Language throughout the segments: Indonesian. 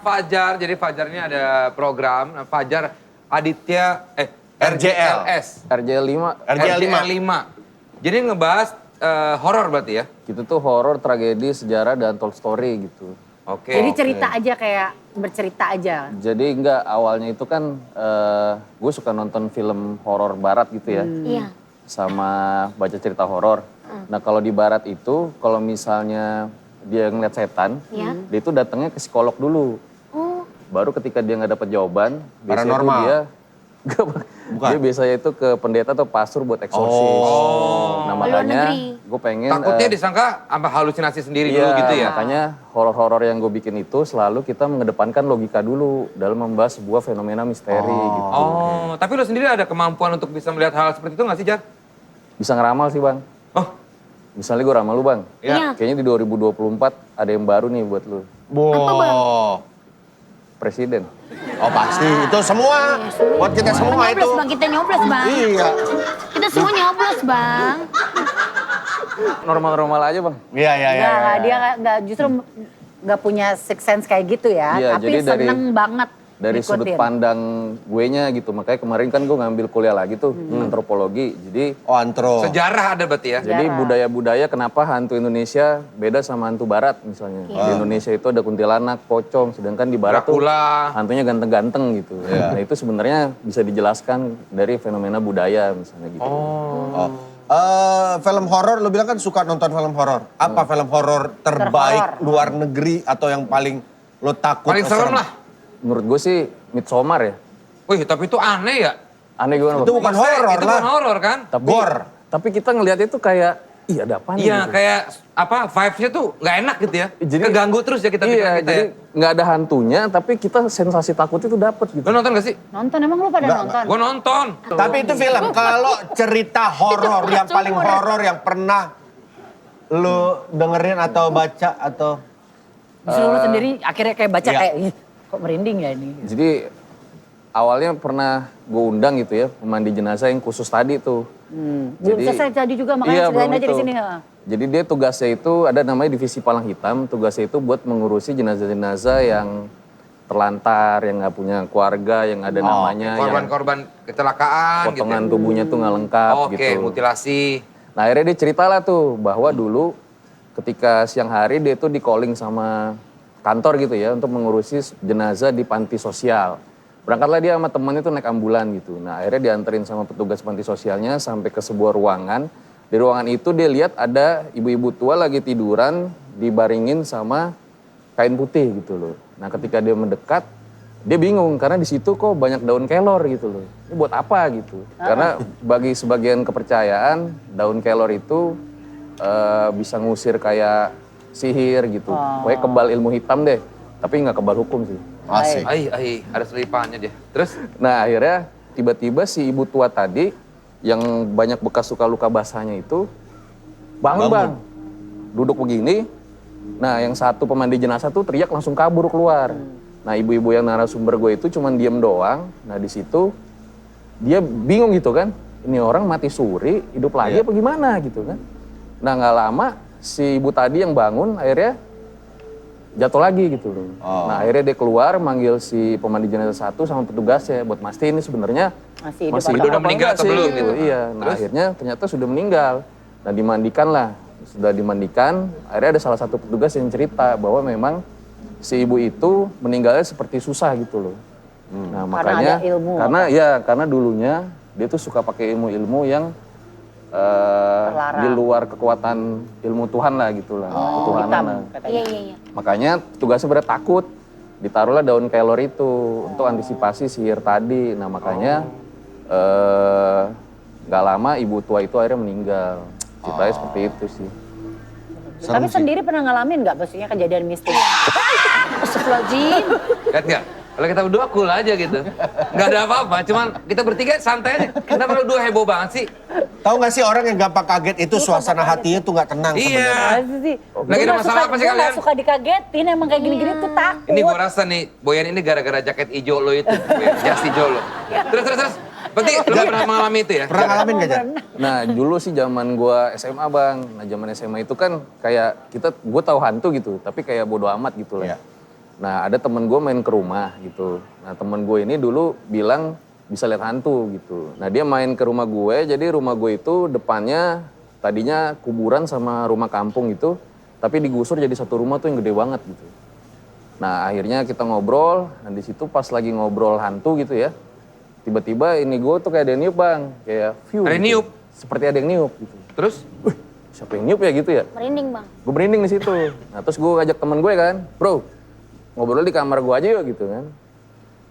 Fajar. Jadi Fajar ini ada program Fajar Aditya RJLS. RJL5. Jadi ngebahas horor berarti ya? Gitu tuh horor, tragedi, sejarah, dan talk story gitu. Oke. Jadi cerita aja kayak bercerita aja. Jadi enggak, awalnya itu kan gue suka nonton film horor barat gitu ya. Iya. Sama baca cerita horor. Nah kalau di barat itu, kalau misalnya dia ngeliat setan, Iya. dia itu datangnya ke psikolog dulu. Oh. Baru ketika dia nggak dapat jawaban, biasanya itu Paranormal. dia dia biasanya itu ke pendeta atau pastor buat eksorsis. Nah Luar makanya negeri. gue pengen Takutnya disangka apa halusinasi sendiri iya, dulu gitu ya? makanya horor-horor yang gue bikin itu selalu kita mengedepankan logika dulu dalam membahas sebuah fenomena misteri gitu. Oh, tapi lo sendiri ada kemampuan untuk bisa melihat hal seperti itu nggak sih, Jar? Bisa ngeramal sih bang. Oh, Misalnya gue ramal lu bang. Iya. Kayaknya di 2024 ada yang baru nih buat lu. Presiden. Oh pasti, itu semua. Buat kita semua itu. Nyoblos bang, kita nyoblos bang. Iya. Kita semua nyoblos bang. Normal-normal aja bang. Iya. Enggak, dia nggak justru nggak punya six sense kayak gitu ya. Iya, Tapi jadi seneng banget Dari sudut ngikutin. pandang gue nya gitu. Makanya kemarin kan gue ngambil kuliah lagi tuh, antropologi. Jadi Oh antro. sejarah ada berarti ya? Jadi budaya-budaya kenapa hantu Indonesia beda sama hantu Barat misalnya. Di Indonesia itu ada kuntilanak, pocong, sedangkan di Barat tuh Dracula. hantunya ganteng-ganteng gitu. Nah itu sebenarnya bisa dijelaskan dari fenomena budaya misalnya gitu. Film horor, lu bilang kan suka nonton film horor. Apa film horor terbaik luar negeri atau yang paling lo takut? Paling serem lah. Menurut gue sih Midsommar ya. Wih, tapi itu aneh ya? Aneh gimana Itu Bang? bukan Maksudnya, horor itu lah. bukan horor kan? Tapi kita ngelihat itu kayak, iya ada apa nih Iya, gitu. kayak apa vibes-nya tuh nggak enak gitu ya? Jadi- Keganggu terus ya kita Iya, pikiran kita jadi ya? nggak ada hantunya, tapi kita sensasi takut itu dapet gitu. Lo nonton gak sih? Nonton, emang lu pada nonton? Gue nonton. Tapi itu film. Kalau cerita horor yang paling horor yang pernah lu dengerin atau baca atau Justru lu sendiri akhirnya kayak baca Iya. kayak, "Ih, kok merinding ya ini. Jadi awalnya pernah gue undang gitu ya, pemandi jenazah yang khusus tadi tuh. Belum selesai tadi juga, makanya ceritain belum aja di itu. sini. Jadi dia tugasnya itu ada namanya divisi palang hitam, tugasnya itu buat mengurusi jenazah-jenazah yang terlantar, yang nggak punya keluarga, yang ada namanya, yang Korban-korban kecelakaan potongan gitu. tubuhnya tuh nggak lengkap Oke, gitu. mutilasi. Nah akhirnya dia ceritalah tuh bahwa dulu ketika siang hari dia tuh di calling sama kantor gitu ya untuk mengurusi jenazah di panti sosial. Berangkatlah dia sama temennya tuh naik ambulan gitu. Nah akhirnya dianterin sama petugas panti sosialnya sampai ke sebuah ruangan. Di ruangan itu dia lihat ada ibu-ibu tua lagi tiduran dibaringin sama kain putih gitu loh. Nah ketika dia mendekat, dia bingung karena di situ kok banyak daun kelor gitu loh. Ini buat apa gitu? Karena bagi sebagian kepercayaan daun kelor itu bisa ngusir kayak sihir gitu. Pokoknya kebal ilmu hitam deh. Tapi nggak kebal hukum sih. asik? Ada selipannya dia. Terus? Nah akhirnya tiba-tiba si ibu tua tadi yang banyak bekas luka-luka basahnya itu bangun bang. Duduk begini. Nah yang satu pemandi jenazah tuh teriak langsung kabur keluar. Nah ibu-ibu yang narasumber gue itu cuman diem doang. Nah di situ dia bingung gitu kan. Ini orang mati suri, hidup lagi apa gimana gitu kan. Nah nggak lama si ibu tadi yang bangun akhirnya jatuh lagi gitu loh. Nah akhirnya dia keluar manggil si pemandi jenazah satu sama petugasnya buat mastiin ini sebenarnya Masih hidup masih atau hidup udah apa meninggal enggak atau sih belum gitu. gitu. Iya, nah akhirnya ternyata sudah meninggal. Nah dimandikan lah, sudah dimandikan. Akhirnya ada salah satu petugas yang cerita bahwa memang si ibu itu meninggalnya seperti susah gitu loh. Nah makanya ada ilmu karena dulunya dia tuh suka pakai ilmu-ilmu yang Terlarang. di luar kekuatan ilmu Tuhan lah gitu lah, ketuhanan Hitam lah. Iya, katanya. iya. Makanya tugasnya pada takut, ditaruhlah daun kelor itu untuk antisipasi sihir tadi. Nah makanya nggak lama ibu tua itu akhirnya meninggal. Ceritanya seperti itu sih. Tapi sendiri pernah ngalamin nggak maksudnya kejadian mistis? Astagfirullahaladzim. Lihat nggak? Kalau kita berdua cool aja gitu. Nggak ada apa-apa, cuman kita bertiga santai aja. Kenapa lu dua heboh banget sih? Tahu nggak sih orang yang gampang kaget itu suasana hatinya tuh nggak tenang Iya. sebenarnya. Masa sih? Lagi ada masalah apa sih Gue kalian? gak suka dikagetin, emang kayak gini-gini tuh takut. Ini gua rasa nih, Boyan ini gara-gara jaket hijau lo itu. Jas hijau lo. Terus. Berarti lu nggak pernah mengalami itu ya? Pernah ngalamin gak, Jan? Nah dulu sih zaman gua SMA bang. Nah zaman SMA itu kan kayak gue tahu hantu gitu, tapi kayak bodo amat gitu lah. Iya. Nah ada temen gue main ke rumah gitu. Nah temen gue ini dulu bilang bisa lihat hantu gitu. Nah dia main ke rumah gue, jadi rumah gue itu depannya tadinya kuburan sama rumah kampung gitu. Tapi digusur jadi satu rumah tuh yang gede banget gitu. Nah akhirnya kita ngobrol, nah di situ pas lagi ngobrol hantu gitu ya. Tiba-tiba ini gue tuh kayak ada yang niup bang, kayak view. Ada yang gitu. niup? Seperti ada yang niup gitu. Terus? Siapa yang niup ya gitu ya? Merinding bang. Gue merinding di situ. Nah terus gue ajak temen gue kan, bro ngobrol di kamar gue aja yuk gitu kan.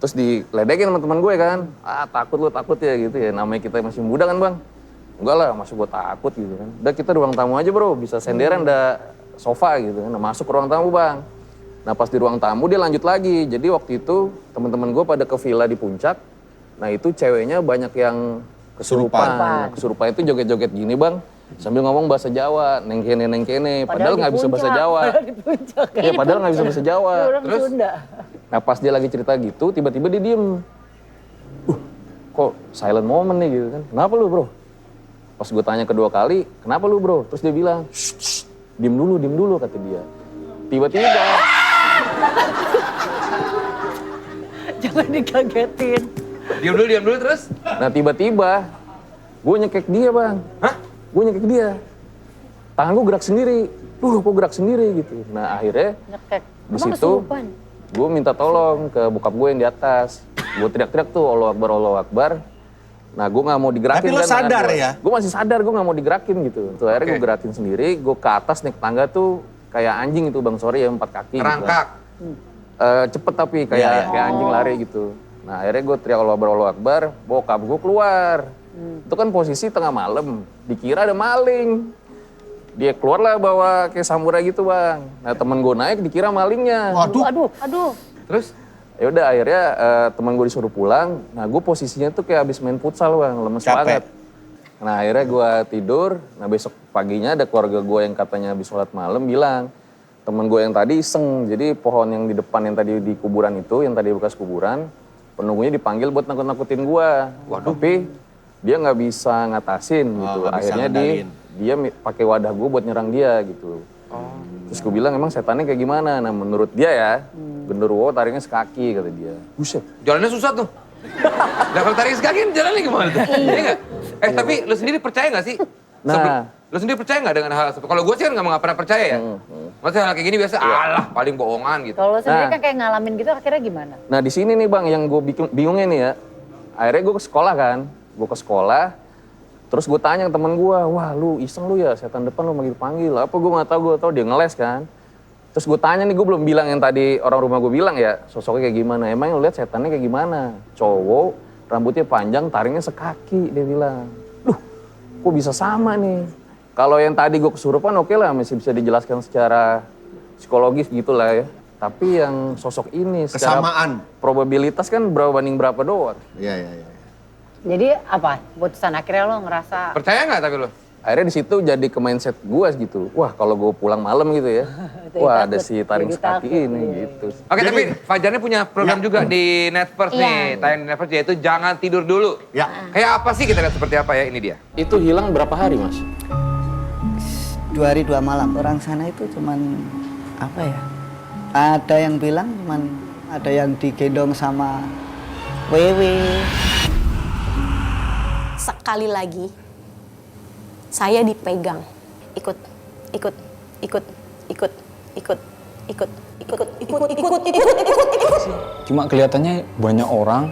Terus diledekin sama teman gue kan, takut ya gitu ya, namanya kita masih muda kan bang. Enggak lah, masuk gue takut gitu kan. Udah kita ruang tamu aja bro, bisa senderan ada sofa gitu kan. Nah masuk ke ruang tamu bang. Nah pas di ruang tamu dia lanjut lagi. Jadi waktu itu teman-teman gue pada ke villa di puncak. Nah itu ceweknya banyak yang kesurupan. Nah, kesurupan itu joget-joget gini bang. Sambil ngomong bahasa Jawa, nengkene. Padahal nggak bisa bahasa Jawa. Padahal di puncak. Iya padahal nggak bisa bahasa Jawa. Orang Terus? Sunda. Nah pas dia lagi cerita gitu, tiba-tiba dia diem. Kok silent moment nih gitu kan. Kenapa lu bro? Pas gue tanya kedua kali, kenapa lu bro? Terus dia bilang, shh, diem dulu kata dia. Tiba-tiba. Jangan dikagetin. Diam dulu terus? Nah tiba-tiba, gue nyekek dia bang. Hah? Gue nyekek dia. Tangan gue gerak sendiri. Kok gerak sendiri gitu. Nah akhirnya Nyekek. di Emang situ kesurupan? gue minta tolong ke bokap gue yang di atas. Gue teriak-teriak tuh, Allahu Akbar, Allahu Akbar. Nah gue gak mau digerakin. Tapi lo sadar ya? Gue masih sadar, gue gak mau digerakin gitu. Tuh akhirnya Oke. gue gerakin sendiri, gue ke atas naik tangga tuh kayak anjing itu bang, sorry ya 4 kaki. Rangkak. Gitu. Cepet tapi kayak anjing lari gitu. Nah akhirnya gue teriak Allahu Akbar, bokap gue keluar. Itu kan posisi tengah malam, dikira ada maling. Dia keluar lah bawa kayak samurai gitu bang. Nah temen gue naik dikira malingnya. Aduh. Terus? Ya udah akhirnya teman gue disuruh pulang. Nah gue posisinya tuh kayak abis main futsal bang, lemes Capek. banget. Nah akhirnya gue tidur. Nah besok paginya ada keluarga gue yang katanya habis sholat malam bilang, temen gue yang tadi iseng. Jadi pohon yang di depan yang tadi di kuburan itu, yang tadi bekas kuburan, penunggunya dipanggil buat nakut-nakutin gue. Tapi dia nggak bisa ngatasin gitu. nggak bisa Akhirnya ngendalin. dia pakai wadah gue buat nyerang dia gitu. Terus gue bilang emang setannya kayak gimana? Nah menurut dia ya, genderuwo taringnya sekaki kata dia. Buset. Jalannya susah tuh. Nah kalau tarik sekaki jalannya gimana tuh? Iya nggak? Tapi lu sendiri percaya nggak sih? Nah. Lu sendiri percaya nggak dengan hal seperti kalau gue sih kan nggak pernah percaya ya. Maksudnya hal kayak gini biasa, alah paling bohongan gitu. Kalau lo sendiri Nah. kan kayak ngalamin gitu akhirnya gimana? Nah di sini nih bang yang gue bingungnya nih ya. Akhirnya gue ke sekolah kan. Gue ke sekolah. Terus gue tanya ke temen gue, wah lu iseng lu ya setan depan lu manggil-panggil. Apa gue gak tahu, gue tau dia ngeles kan. Terus gue tanya nih, gue belum bilang yang tadi orang rumah gue bilang ya, sosoknya kayak gimana. Emang lu lihat setannya kayak gimana? Cowok, rambutnya panjang, taringnya sekaki, dia bilang. Duh, kok bisa sama nih? Kalau yang tadi gue kesurupan oke lah, masih bisa dijelaskan secara psikologis gitu lah ya. Tapi yang sosok ini secara Kesamaan. probabilitas kan berapa banding berapa doang. Iya. Jadi apa? Putusan akhirnya lo ngerasa Percaya nggak tapi lu? Akhirnya di situ jadi ke mindset gue gitu. Wah kalau gue pulang malam gitu ya. Jadi wah takut, ada si taring jadi sekaki takut, ini iya. gitu. Oke, tapi Fajarnya punya program juga di Netverse Iya. nih. Tayang di Netverse yaitu Jangan Tidur Dulu. Ya. Kayak apa sih kita lihat seperti apa ya ini dia. Itu hilang berapa hari mas? 2 hari 2 malam. Orang sana itu cuman apa ya? Ada yang bilang cuman ada yang digendong sama wewe. Sekali lagi saya dipegang. Ikut. Cuma kelihatannya banyak orang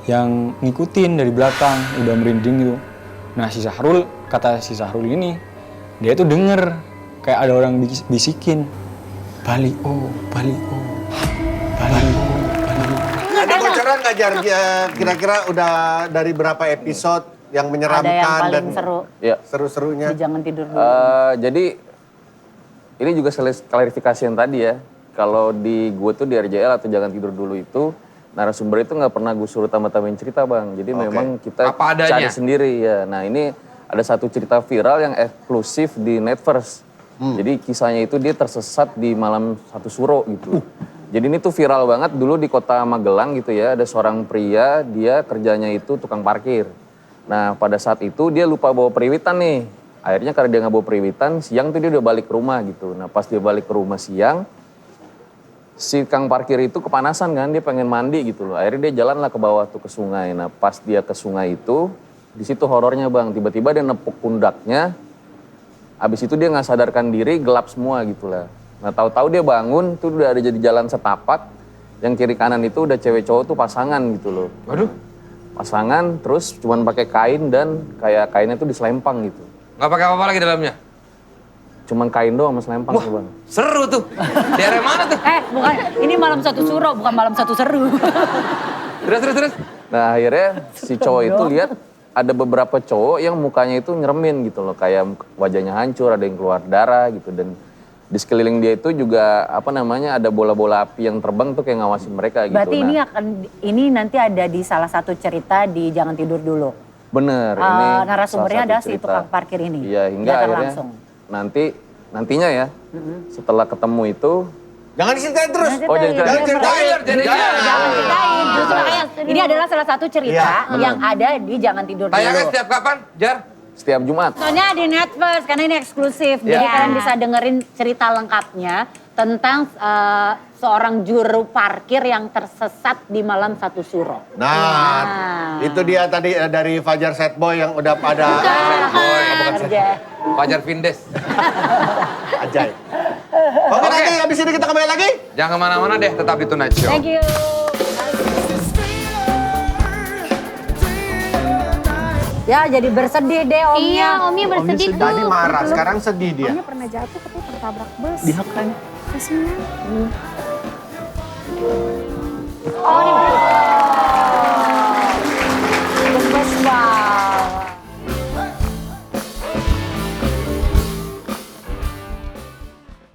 yang ngikutin dari belakang, udah merinding gitu. Nah si Sahrul, kata si Sahrul ini, dia tuh denger kayak ada orang bisikin, Bali oh. Ada bocoran nggak Jar? Kira-kira udah dari berapa episode yang menyeramkan ada yang paling dan seru? Ya. seru-serunya? Di Jangan Tidur Dulu. Jadi ini juga klarifikasi yang tadi ya. Kalau di gue tuh di RJL atau Jangan Tidur Dulu itu narasumber itu nggak pernah gue suruh tambah-tambahin cerita bang. Jadi memang kita Apa adanya? cari sendiri ya. Nah ini ada satu cerita viral yang eksklusif di Netverse. Jadi kisahnya itu dia tersesat di malam satu suro gitu. Jadi ini tuh viral banget dulu di kota Magelang gitu ya. Ada seorang pria, dia kerjanya itu tukang parkir. Nah pada saat itu dia lupa bawa periwitan nih. Akhirnya karena dia nggak bawa periwitan, siang tuh dia udah balik ke rumah gitu. Nah pas dia balik ke rumah siang, Si Kang parkir itu kepanasan kan, dia pengen mandi gitu loh. Akhirnya dia jalan lah ke bawah tuh ke sungai. Nah pas dia ke sungai itu, di situ horornya bang. Tiba-tiba dia nepuk pundaknya, abis itu dia nggak sadarkan diri, gelap semua gitu lah. Nah tahu-tahu dia bangun, tuh udah ada jadi jalan setapak. Yang kiri kanan itu udah cewek cowok tuh pasangan gitu loh. Waduh, Pasangan, terus cuman pakai kain dan kayak kainnya tuh diselempang gitu. nggak pakai apa-apa lagi dalamnya? Cuman kain doang sama selempang Wah, tuh bang. seru tuh. Di area mana tuh? Bukan, ini malam satu suro, bukan malam satu seru. Terus. Nah akhirnya si cowok itu lihat ada beberapa cowok yang mukanya itu nyeremin gitu loh. Kayak wajahnya hancur, ada yang keluar darah gitu. Dan di sekeliling dia itu juga ada bola-bola api yang terbang tuh kayak ngawasin mereka gitu. Berarti ini nanti ada di salah satu cerita di Jangan Tidur Dulu. Bener, ini narasumbernya salah adalah satu si cerita. tukang parkir ini. Iya, hingga Datang akhirnya langsung. nantinya ya, setelah ketemu itu, Jangan diceritain terus. Oh, jangan Jangan ceritain. Jangan ceritain. Justru makanya ini adalah salah satu cerita yang ada di Jangan Tidur Dulu. Tayangnya setiap kapan, Jar? setiap Jumat. Soalnya di Netflix, karena ini eksklusif. Jadi kalian bisa dengerin cerita lengkapnya tentang seorang juru parkir yang tersesat di malam satu suro. Nah, itu dia tadi dari Fajar Sad Boy yang udah pada Fajar Vindes. ajaib. Oke, nanti habis ini kita kembali lagi. Jangan kemana-mana deh, tetap di Tonight Show. Thank you. Ya jadi bersedih deh omnya. Iya, Omi bersedih tuh. Tadi marah, sekarang sedih dia. Omnya pernah jatuh katanya tertabrak bus. Dia kan Kasihan. Oh, ini